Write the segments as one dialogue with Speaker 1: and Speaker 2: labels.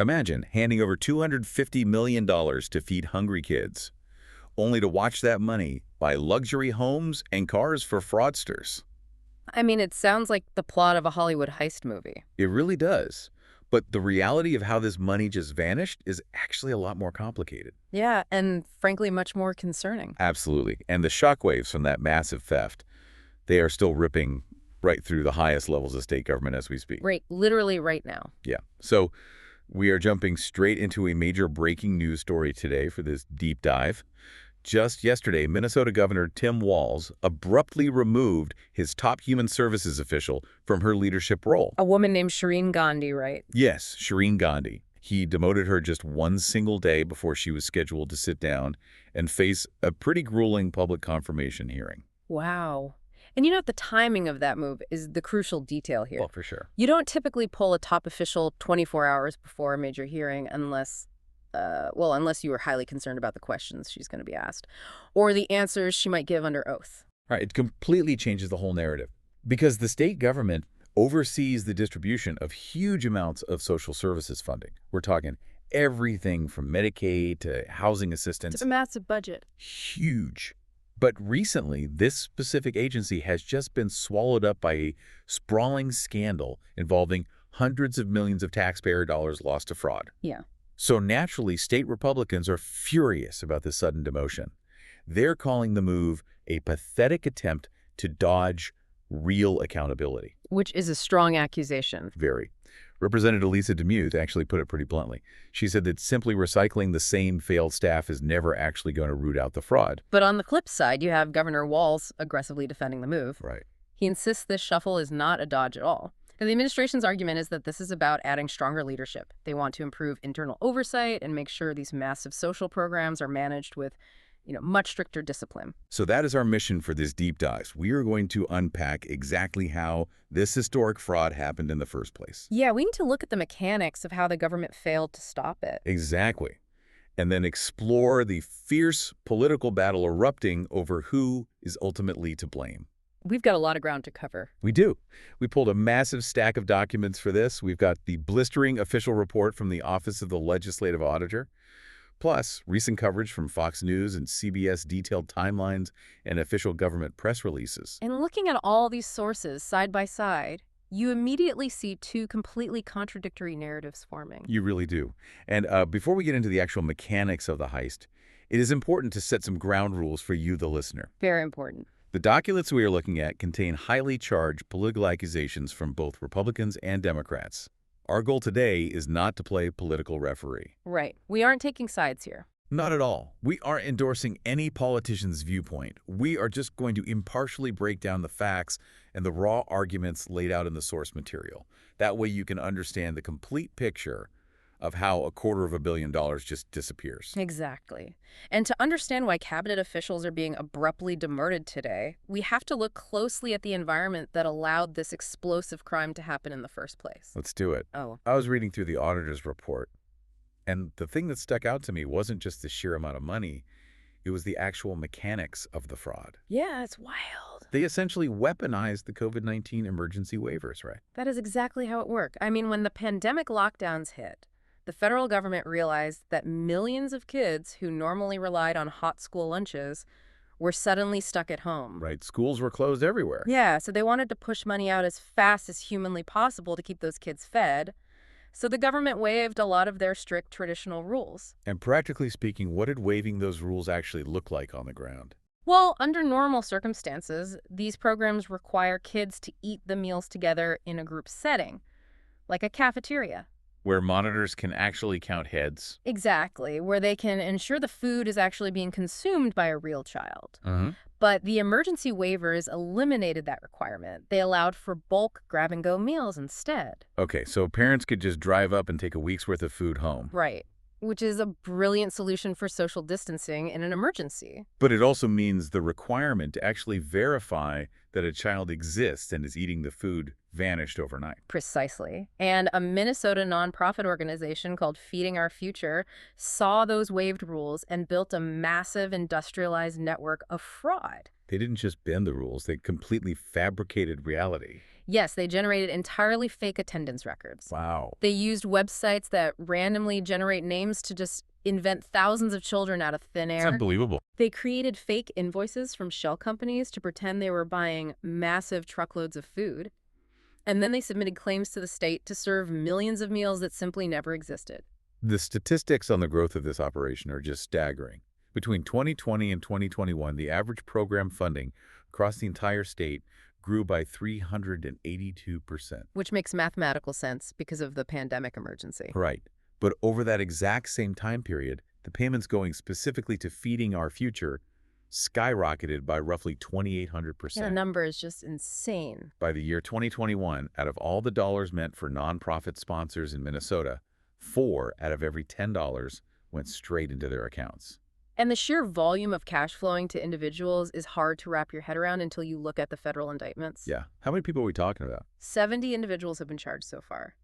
Speaker 1: Imagine handing over $250 million to feed hungry kids, only to watch that money buy luxury homes and cars for fraudsters.
Speaker 2: I mean, it sounds like the plot of a Hollywood heist movie.
Speaker 1: It really does. But the reality of how this money just vanished is actually a lot more complicated.
Speaker 2: Yeah, and frankly, much more concerning.
Speaker 1: Absolutely. And the shockwaves from that massive theft, they are still ripping right through the highest levels of state government as we speak.
Speaker 2: Right, literally right now.
Speaker 1: Yeah. So we are jumping straight into a major breaking news story today for this deep dive. Just yesterday, Minnesota Governor Tim Walz abruptly removed his top human services official from her leadership role.
Speaker 2: A woman named Shireen Gandhi, right?
Speaker 1: Yes, Shireen Gandhi. He demoted her just one single day before she was scheduled to sit down and face a pretty grueling public confirmation hearing.
Speaker 2: Wow. And you know, the timing of that move is the crucial detail here.
Speaker 1: Well, for sure.
Speaker 2: You don't typically pull a top official 24 hours before a major hearing unless you were highly concerned about the questions she's going to be asked, or the answers she might give under oath.
Speaker 1: Right, it completely changes the whole narrative because the state government oversees the distribution of huge amounts of social services funding. We're talking everything from Medicaid to housing assistance.
Speaker 2: It's a massive budget.
Speaker 1: Huge. But recently, this specific agency has just been swallowed up by a sprawling scandal involving hundreds of millions of taxpayer dollars lost to fraud.
Speaker 2: Yeah.
Speaker 1: So naturally, state Republicans are furious about this sudden demotion. They're calling the move a pathetic attempt to dodge real accountability.
Speaker 2: Which is a strong accusation.
Speaker 1: Very. Representative Lisa DeMuth actually put it pretty bluntly. She said that simply recycling the same failed staff is never actually going to root out the fraud.
Speaker 2: But on the flip side, you have Governor Walz aggressively defending the move.
Speaker 1: Right.
Speaker 2: He insists this shuffle is not a dodge at all. And the administration's argument is that this is about adding stronger leadership. They want to improve internal oversight and make sure these massive social programs are managed with, much stricter discipline.
Speaker 1: So that is our mission for this deep dive. We are going to unpack exactly how this historic fraud happened in the first place.
Speaker 2: Yeah, we need to look at the mechanics of how the government failed to stop it.
Speaker 1: Exactly. And then explore the fierce political battle erupting over who is ultimately to blame.
Speaker 2: We've got a lot of ground to cover.
Speaker 1: We do. We pulled a massive stack of documents for this. We've got the blistering official report from the Office of the Legislative Auditor, plus recent coverage from Fox News and CBS detailed timelines and official government press releases.
Speaker 2: And looking at all these sources side by side, you immediately see two completely contradictory narratives forming.
Speaker 1: You really do. And before we get into the actual mechanics of the heist, it is important to set some ground rules for you, the listener.
Speaker 2: Very important.
Speaker 1: The documents we are looking at contain highly charged political accusations from both Republicans and Democrats. Our goal today is not to play political referee.
Speaker 2: Right. We aren't taking sides here.
Speaker 1: Not at all. We aren't endorsing any politician's viewpoint. We are just going to impartially break down the facts and the raw arguments laid out in the source material. That way you can understand the complete picture of how $250 million just disappears.
Speaker 2: Exactly. And to understand why cabinet officials are being abruptly demoted today, we have to look closely at the environment that allowed this explosive crime to happen in the first place.
Speaker 1: Let's do it.
Speaker 2: Oh.
Speaker 1: I was reading through the auditor's report, and the thing that stuck out to me wasn't just the sheer amount of money, it was the actual mechanics of the fraud.
Speaker 2: Yeah, it's wild.
Speaker 1: They essentially weaponized the COVID-19 emergency waivers, right?
Speaker 2: That is exactly how it worked. I mean, when the pandemic lockdowns hit, the federal government realized that millions of kids who normally relied on hot school lunches were suddenly stuck at home.
Speaker 1: Right. Schools were closed everywhere.
Speaker 2: Yeah, so they wanted to push money out as fast as humanly possible to keep those kids fed. So the government waived a lot of their strict traditional rules.
Speaker 1: And practically speaking, what did waiving those rules actually look like on the ground?
Speaker 2: Well, under normal circumstances, these programs require kids to eat the meals together in a group setting, like a cafeteria.
Speaker 1: Where monitors can actually count heads.
Speaker 2: Exactly, where they can ensure the food is actually being consumed by a real child.
Speaker 1: But
Speaker 2: the emergency waivers eliminated that requirement. They allowed for bulk grab-and-go meals instead.
Speaker 1: Okay, so parents could just drive up and take a week's worth of food home.
Speaker 2: Right, which is a brilliant solution for social distancing in an emergency.
Speaker 1: But it also means the requirement to actually verify that a child exists and is eating the food vanished overnight.
Speaker 2: Precisely. And a Minnesota nonprofit organization called Feeding Our Future saw those waived rules and built a massive industrialized network of fraud.
Speaker 1: They didn't just bend the rules, they completely fabricated reality.
Speaker 2: Yes, they generated entirely fake attendance records.
Speaker 1: Wow.
Speaker 2: They used websites that randomly generate names to just invent thousands of children out of thin
Speaker 1: It's
Speaker 2: air.
Speaker 1: unbelievable.
Speaker 2: They created fake invoices from shell companies to pretend they were buying massive truckloads of food. And then they submitted claims to the state to serve millions of meals that simply never existed.
Speaker 1: The statistics on the growth of this operation are just staggering. Between 2020 and 2021, the average program funding across the entire state grew by 382%.
Speaker 2: Which makes mathematical sense because of the pandemic emergency.
Speaker 1: Right. But over that exact same time period, the payments going specifically to feeding our future skyrocketed by roughly 2,800%.
Speaker 2: The number is just insane.
Speaker 1: By the year 2021, out of all the dollars meant for nonprofit sponsors in Minnesota, 4 out of every $10 went straight into their accounts.
Speaker 2: And the sheer volume of cash flowing to individuals is hard to wrap your head around until you look at the federal indictments.
Speaker 1: Yeah. How many people are we talking about?
Speaker 2: 70 individuals have been charged so far.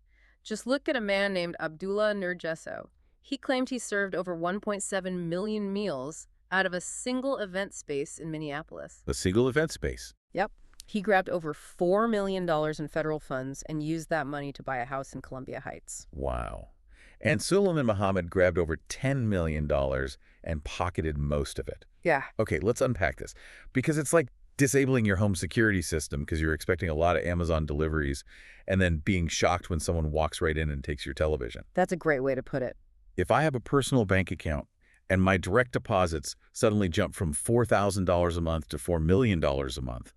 Speaker 2: Just look at a man named Abdullah Nurjeso. He claimed he served over 1.7 million meals out of a single event space in Minneapolis.
Speaker 1: A single event space.
Speaker 2: Yep. He grabbed over $4 million in federal funds and used that money to buy a house in Columbia Heights.
Speaker 1: Wow. And Suleiman Muhammad grabbed over $10 million and pocketed most of it.
Speaker 2: Yeah.
Speaker 1: Okay, let's unpack this. Because it's like disabling your home security system because you're expecting a lot of Amazon deliveries and then being shocked when someone walks right in and takes your television.
Speaker 2: That's a great way to put it.
Speaker 1: If I have a personal bank account and my direct deposits suddenly jump from $4,000 a month to $4 million a month,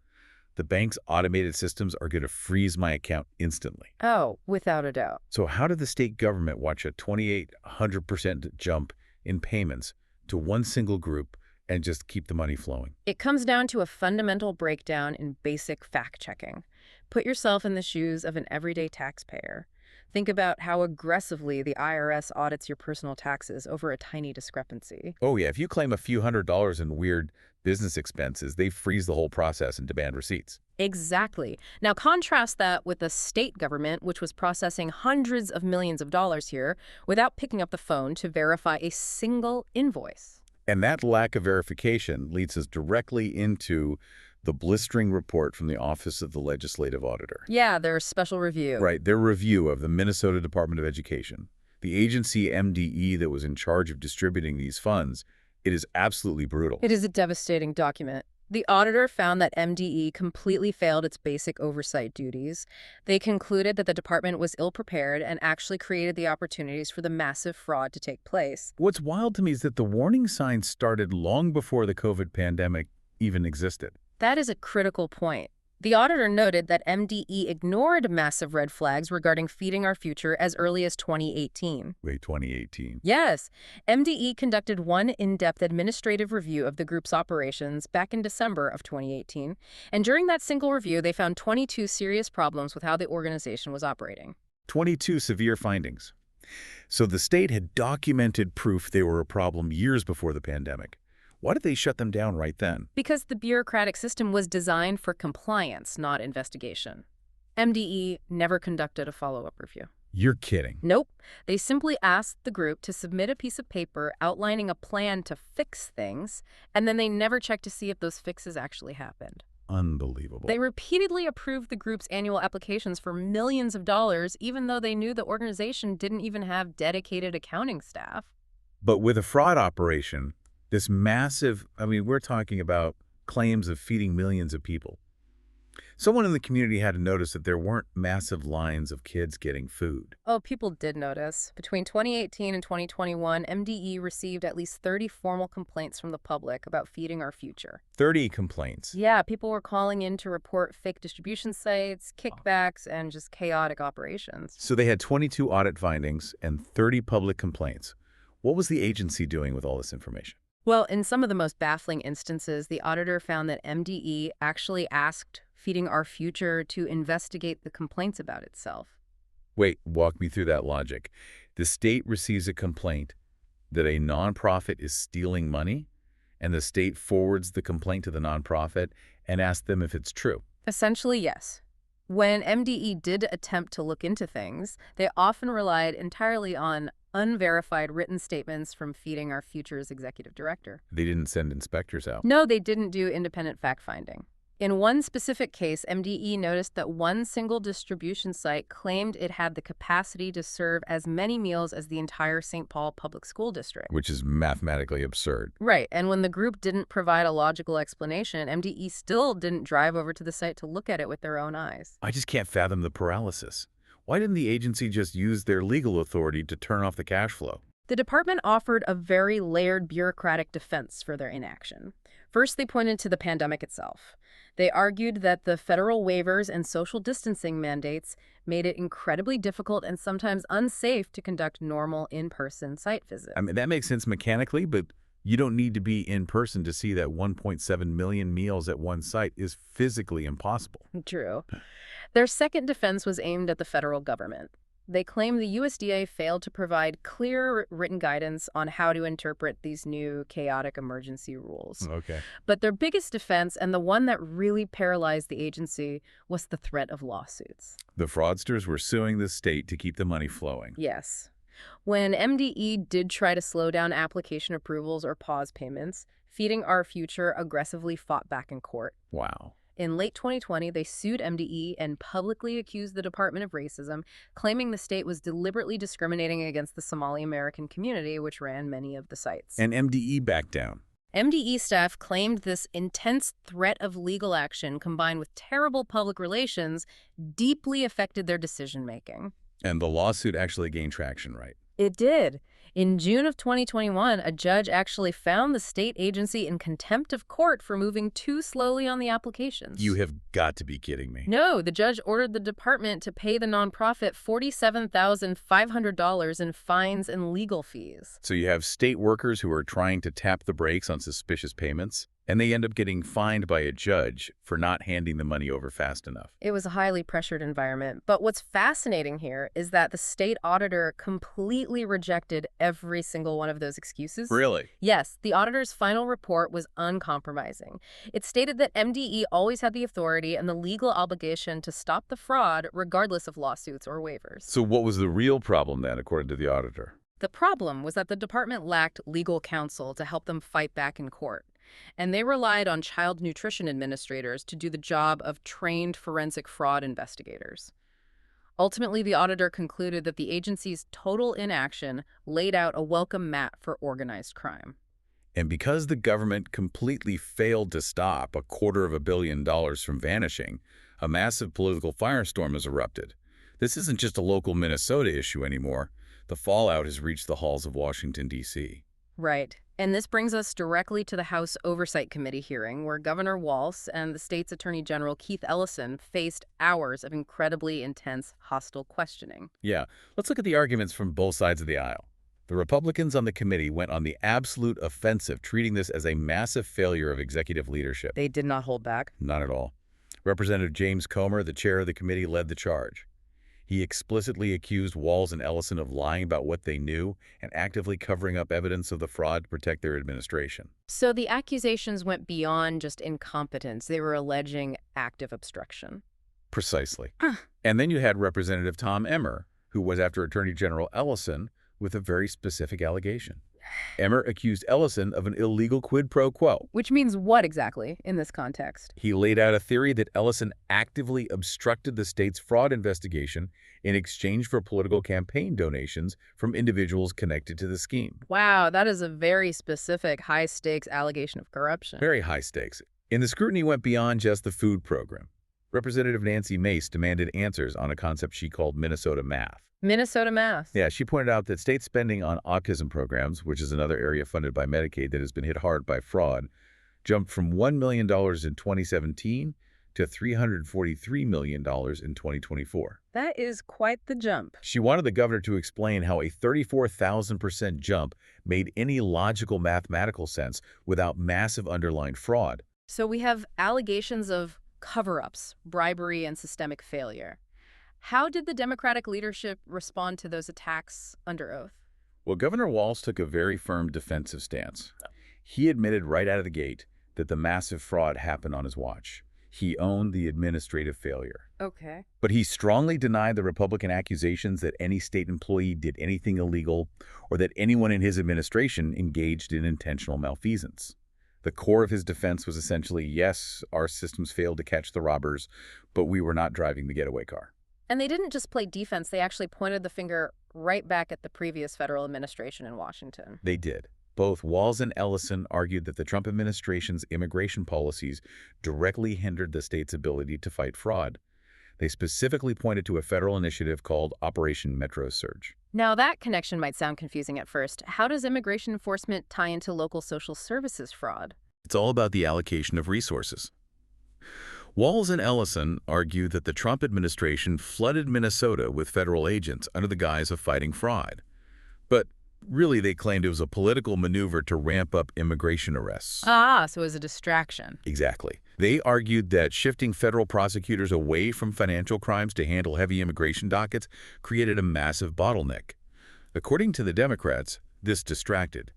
Speaker 1: the bank's automated systems are going to freeze my account instantly.
Speaker 2: Oh, without a doubt.
Speaker 1: So how did the state government watch a 2,800% jump in payments to one single group and just keep the money flowing?
Speaker 2: It comes down to a fundamental breakdown in basic fact-checking. Put yourself in the shoes of an everyday taxpayer. Think about how aggressively the IRS audits your personal taxes over a tiny discrepancy.
Speaker 1: Oh yeah, if you claim a few $100s in weird business expenses, they freeze the whole process and demand receipts.
Speaker 2: Exactly. Now contrast that with the state government, which was processing hundreds of millions of dollars here without picking up the phone to verify a single invoice.
Speaker 1: And that lack of verification leads us directly into the blistering report from the Office of the Legislative Auditor.
Speaker 2: Yeah, their special review.
Speaker 1: Right, their review of the Minnesota Department of Education. The agency MDE that was in charge of distributing these funds, it is absolutely brutal.
Speaker 2: It is a devastating document. The auditor found that MDE completely failed its basic oversight duties. They concluded that the department was ill-prepared and actually created the opportunities for the massive fraud to take place.
Speaker 1: What's wild to me is that the warning signs started long before the COVID pandemic even existed.
Speaker 2: That is a critical point. The auditor noted that MDE ignored massive red flags regarding feeding our future as early as 2018.
Speaker 1: Wait, 2018?
Speaker 2: Yes. MDE conducted one in-depth administrative review of the group's operations back in December of 2018, and during that single review, they found 22 serious problems with how the organization was operating.
Speaker 1: 22 severe findings. So the state had documented proof they were a problem years before the pandemic. Why did they shut them down right then?
Speaker 2: Because the bureaucratic system was designed for compliance, not investigation. MDE never conducted a follow-up review.
Speaker 1: You're kidding.
Speaker 2: Nope. They simply asked the group to submit a piece of paper outlining a plan to fix things, and then they never checked to see if those fixes actually happened.
Speaker 1: Unbelievable.
Speaker 2: They repeatedly approved the group's annual applications for millions of dollars, even though they knew the organization didn't even have dedicated accounting staff.
Speaker 1: But with a fraud operation, this massive, we're talking about claims of feeding millions of people. Someone in the community had to notice that there weren't massive lines of kids getting food.
Speaker 2: Oh, people did notice. Between 2018 and 2021, MDE received at least 30 formal complaints from the public about feeding our future.
Speaker 1: 30 complaints.
Speaker 2: Yeah, people were calling in to report fake distribution sites, kickbacks, and just chaotic operations.
Speaker 1: So they had 22 audit findings and 30 public complaints. What was the agency doing with all this information?
Speaker 2: Well, in some of the most baffling instances, the auditor found that MDE actually asked Feeding Our Future to investigate the complaints about itself.
Speaker 1: Wait, walk me through that logic. The state receives a complaint that a nonprofit is stealing money, and the state forwards the complaint to the nonprofit and asks them if it's true.
Speaker 2: Essentially, yes. When MDE did attempt to look into things, they often relied entirely on unverified written statements from feeding our future's executive director.
Speaker 1: They didn't send inspectors out.
Speaker 2: No, they didn't do independent fact-finding. In one specific case, MDE noticed that one single distribution site claimed it had the capacity to serve as many meals as the entire St. Paul Public School District.
Speaker 1: Which is mathematically absurd.
Speaker 2: Right, and when the group didn't provide a logical explanation, MDE still didn't drive over to the site to look at it with their own eyes.
Speaker 1: I just can't fathom the paralysis. Why didn't the agency just use their legal authority to turn off the cash flow?
Speaker 2: The department offered a very layered bureaucratic defense for their inaction. First, they pointed to the pandemic itself. They argued that the federal waivers and social distancing mandates made it incredibly difficult and sometimes unsafe to conduct normal in-person site visits.
Speaker 1: I mean, that makes sense mechanically, but you don't need to be in person to see that 1.7 million meals at one site is physically impossible.
Speaker 2: True. Their second defense was aimed at the federal government. They claim the USDA failed to provide clear written guidance on how to interpret these new chaotic emergency rules.
Speaker 1: Okay.
Speaker 2: But their biggest defense, and the one that really paralyzed the agency, was the threat of lawsuits.
Speaker 1: The fraudsters were suing the state to keep the money flowing.
Speaker 2: Yes. When MDE did try to slow down application approvals or pause payments, Feeding Our Future aggressively fought back in court.
Speaker 1: Wow.
Speaker 2: In late 2020, they sued MDE and publicly accused the Department of Racism, claiming the state was deliberately discriminating against the Somali American community, which ran many of the sites.
Speaker 1: And MDE backed down.
Speaker 2: MDE staff claimed this intense threat of legal action, combined with terrible public relations, deeply affected their decision-making.
Speaker 1: And the lawsuit actually gained traction, right?
Speaker 2: It did. In June of 2021, a judge actually found the state agency in contempt of court for moving too slowly on the applications.
Speaker 1: You have got to be kidding me.
Speaker 2: No, the judge ordered the department to pay the nonprofit $47,500 in fines and legal fees.
Speaker 1: So you have state workers who are trying to tap the brakes on suspicious payments, and they end up getting fined by a judge for not handing the money over fast enough.
Speaker 2: It was a highly pressured environment. But what's fascinating here is that the state auditor completely rejected every single one of those excuses.
Speaker 1: Really?
Speaker 2: Yes, the auditor's final report was uncompromising. It stated that MDE always had the authority and the legal obligation to stop the fraud regardless of lawsuits or waivers.
Speaker 1: So what was the real problem then, according to the auditor?
Speaker 2: The problem was that the department lacked legal counsel to help them fight back in court. And they relied on child nutrition administrators to do the job of trained forensic fraud investigators. Ultimately, the auditor concluded that the agency's total inaction laid out a welcome mat for organized crime.
Speaker 1: And because the government completely failed to stop $250 million from vanishing, a massive political firestorm has erupted. This isn't just a local Minnesota issue anymore. The fallout has reached the halls of Washington, D.C.
Speaker 2: Right. And this brings us directly to the House Oversight Committee hearing, where Governor Walz and the state's Attorney General Keith Ellison faced hours of incredibly intense, hostile questioning.
Speaker 1: Yeah, let's look at the arguments from both sides of the aisle. The Republicans on the committee went on the absolute offensive, treating this as a massive failure of executive leadership.
Speaker 2: They did not hold back.
Speaker 1: Not at all. Representative James Comer, the chair of the committee, led the charge. He explicitly accused Walz and Ellison of lying about what they knew and actively covering up evidence of the fraud to protect their administration.
Speaker 2: So the accusations went beyond just incompetence. They were alleging active obstruction.
Speaker 1: Precisely. And then you had Representative Tom Emmer, who was after Attorney General Ellison with a very specific allegation. Emmer accused Ellison of an illegal quid pro quo.
Speaker 2: Which means what exactly in this context?
Speaker 1: He laid out a theory that Ellison actively obstructed the state's fraud investigation in exchange for political campaign donations from individuals connected to the scheme.
Speaker 2: Wow, that is a very specific, high-stakes allegation of corruption.
Speaker 1: Very high stakes. And the scrutiny went beyond just the food program. Representative Nancy Mace demanded answers on a concept she called Minnesota math.
Speaker 2: Minnesota math.
Speaker 1: Yeah, she pointed out that state spending on autism programs, which is another area funded by Medicaid that has been hit hard by fraud, jumped from $1 million in 2017 to $343 million in 2024.
Speaker 2: That is quite the jump.
Speaker 1: She wanted the governor to explain how a 34,000% jump made any logical mathematical sense without massive underlying fraud.
Speaker 2: So we have allegations of cover-ups, bribery, and systemic failure. How did the Democratic leadership respond to those attacks under oath?
Speaker 1: Well, Governor Walz took a very firm defensive stance. He admitted right out of the gate that the massive fraud happened on his watch. He owned the administrative failure.
Speaker 2: Okay.
Speaker 1: But he strongly denied the Republican accusations that any state employee did anything illegal or that anyone in his administration engaged in intentional malfeasance. The core of his defense was essentially, yes, our systems failed to catch the robbers, but we were not driving the getaway car.
Speaker 2: And they didn't just play defense, they actually pointed the finger right back at the previous federal administration in Washington.
Speaker 1: They did. Both Walz and Ellison argued that the Trump administration's immigration policies directly hindered the state's ability to fight fraud. They specifically pointed to a federal initiative called Operation Metro Surge.
Speaker 2: Now, that connection might sound confusing at first. How does immigration enforcement tie into local social services fraud?
Speaker 1: It's all about the allocation of resources. Walz and Ellison argued that the Trump administration flooded Minnesota with federal agents under the guise of fighting fraud. But really, they claimed it was a political maneuver to ramp up immigration arrests.
Speaker 2: Ah, so it was a distraction.
Speaker 1: Exactly. They argued that shifting federal prosecutors away from financial crimes to handle heavy immigration dockets created a massive bottleneck. According to the Democrats, this distracted.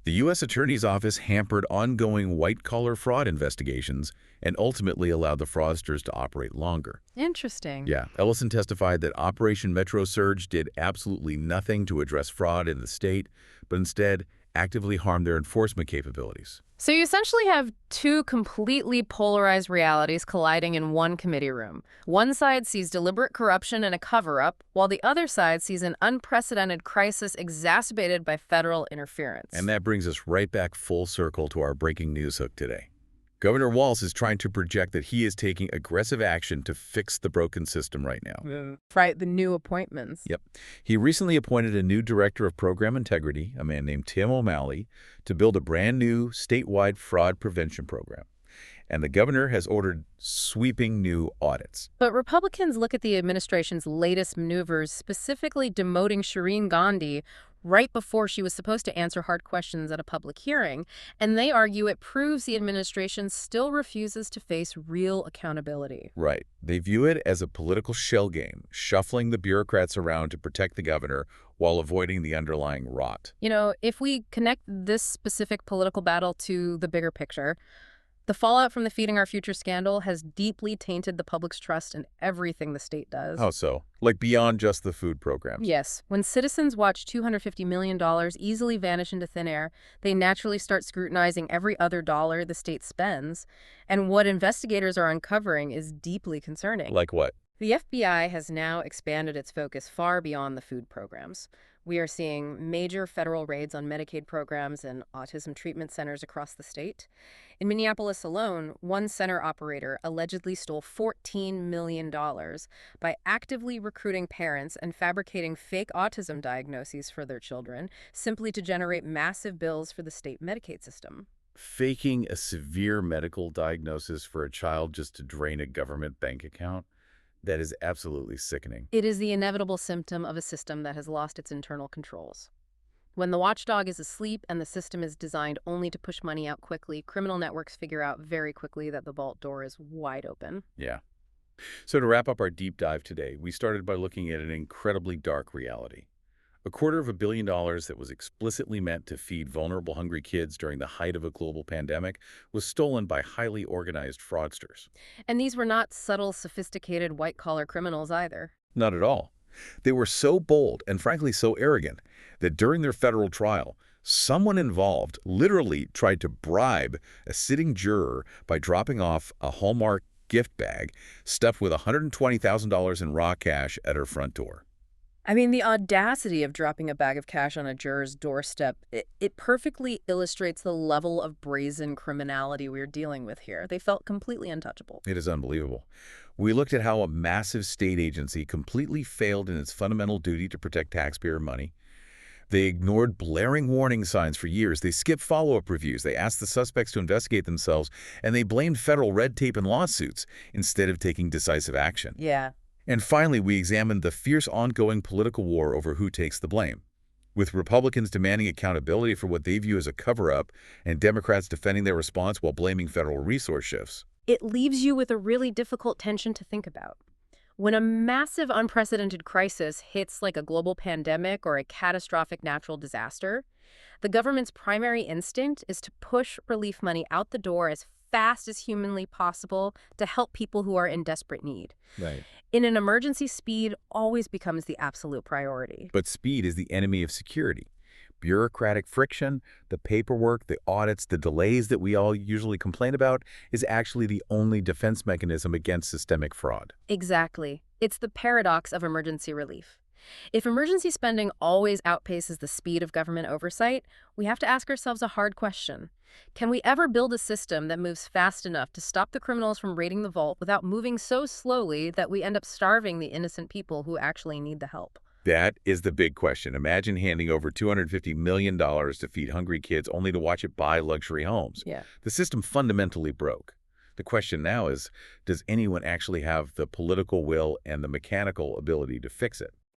Speaker 1: The U.S. Attorney's Office hampered ongoing white-collar fraud investigations and ultimately allowed the fraudsters to operate longer.
Speaker 2: Interesting.
Speaker 1: Yeah, Ellison testified that Operation Metro Surge did absolutely nothing to address fraud in the state, but instead actively harmed their enforcement capabilities.
Speaker 2: So you essentially have two completely polarized realities colliding in one committee room. One side sees deliberate corruption and a cover-up, while the other side sees an unprecedented crisis exacerbated by federal interference.
Speaker 1: And that brings us right back full circle to our breaking news hook today. Governor Walz is trying to project that he is taking aggressive action to fix the broken system right now.
Speaker 2: Right, the new appointments.
Speaker 1: Yep. He recently appointed a new director of program integrity, a man named Tim O'Malley, to build a brand new statewide fraud prevention program. And the governor has ordered sweeping new audits.
Speaker 2: But Republicans look at the administration's latest maneuvers, specifically demoting Shireen Gandhi right before she was supposed to answer hard questions at a public hearing, and they argue it proves the administration still refuses to face real accountability.
Speaker 1: Right. They view it as a political shell game, shuffling the bureaucrats around to protect the governor while avoiding the underlying rot.
Speaker 2: You know, if we connect this specific political battle to the bigger picture, the fallout from the Feeding Our Future scandal has deeply tainted the public's trust in everything the state does.
Speaker 1: How so? Like beyond just the food programs?
Speaker 2: Yes. When citizens watch $250 million easily vanish into thin air, they naturally start scrutinizing every other dollar the state spends. And what investigators are uncovering is deeply concerning.
Speaker 1: Like what?
Speaker 2: The FBI has now expanded its focus far beyond the food programs. We are seeing major federal raids on Medicaid programs and autism treatment centers across the state. In Minneapolis alone, one center operator allegedly stole $14 million by actively recruiting parents and fabricating fake autism diagnoses for their children simply to generate massive bills for the state Medicaid system.
Speaker 1: Faking a severe medical diagnosis for a child just to drain a government bank account? That is absolutely sickening.
Speaker 2: It is the inevitable symptom of a system that has lost its internal controls. When the watchdog is asleep and the system is designed only to push money out quickly, criminal networks figure out very quickly that the vault door is wide open.
Speaker 1: Yeah. So to wrap up our deep dive today, we started by looking at an incredibly dark reality. $250 million that was explicitly meant to feed vulnerable, hungry kids during the height of a global pandemic was stolen by highly organized fraudsters.
Speaker 2: And these were not subtle, sophisticated, white-collar criminals either.
Speaker 1: Not at all. They were so bold and frankly so arrogant that during their federal trial, someone involved literally tried to bribe a sitting juror by dropping off a Hallmark gift bag stuffed with $120,000 in raw cash at her front door.
Speaker 2: I mean, the audacity of dropping a bag of cash on a juror's doorstep, it perfectly illustrates the level of brazen criminality we're dealing with here. They felt completely untouchable.
Speaker 1: It is unbelievable. We looked at how a massive state agency completely failed in its fundamental duty to protect taxpayer money. They ignored blaring warning signs for years. They skipped follow-up reviews. They asked the suspects to investigate themselves, and they blamed federal red tape and lawsuits instead of taking decisive action.
Speaker 2: Yeah.
Speaker 1: And finally, we examined the fierce ongoing political war over who takes the blame, with Republicans demanding accountability for what they view as a cover-up and Democrats defending their response while blaming federal resource shifts.
Speaker 2: It leaves you with a really difficult tension to think about. When a massive, unprecedented crisis hits like a global pandemic or a catastrophic natural disaster, the government's primary instinct is to push relief money out the door as fast as humanly possible to help people who are in desperate need.
Speaker 1: Right.
Speaker 2: In an emergency, speed always becomes the absolute priority.
Speaker 1: But speed is the enemy of security. Bureaucratic friction, the paperwork, the audits, the delays that we all usually complain about is actually the only defense mechanism against systemic fraud.
Speaker 2: Exactly. It's the paradox of emergency relief. If emergency spending always outpaces the speed of government oversight, we have to ask ourselves a hard question. Can we ever build a system that moves fast enough to stop the criminals from raiding the vault without moving so slowly that we end up starving the innocent people who actually need the help?
Speaker 1: That is the big question. Imagine handing over $250 million to feed hungry kids only to watch it buy luxury homes.
Speaker 2: Yeah.
Speaker 1: The system fundamentally broke. The question now is, does anyone actually have the political will and the mechanical ability to fix it?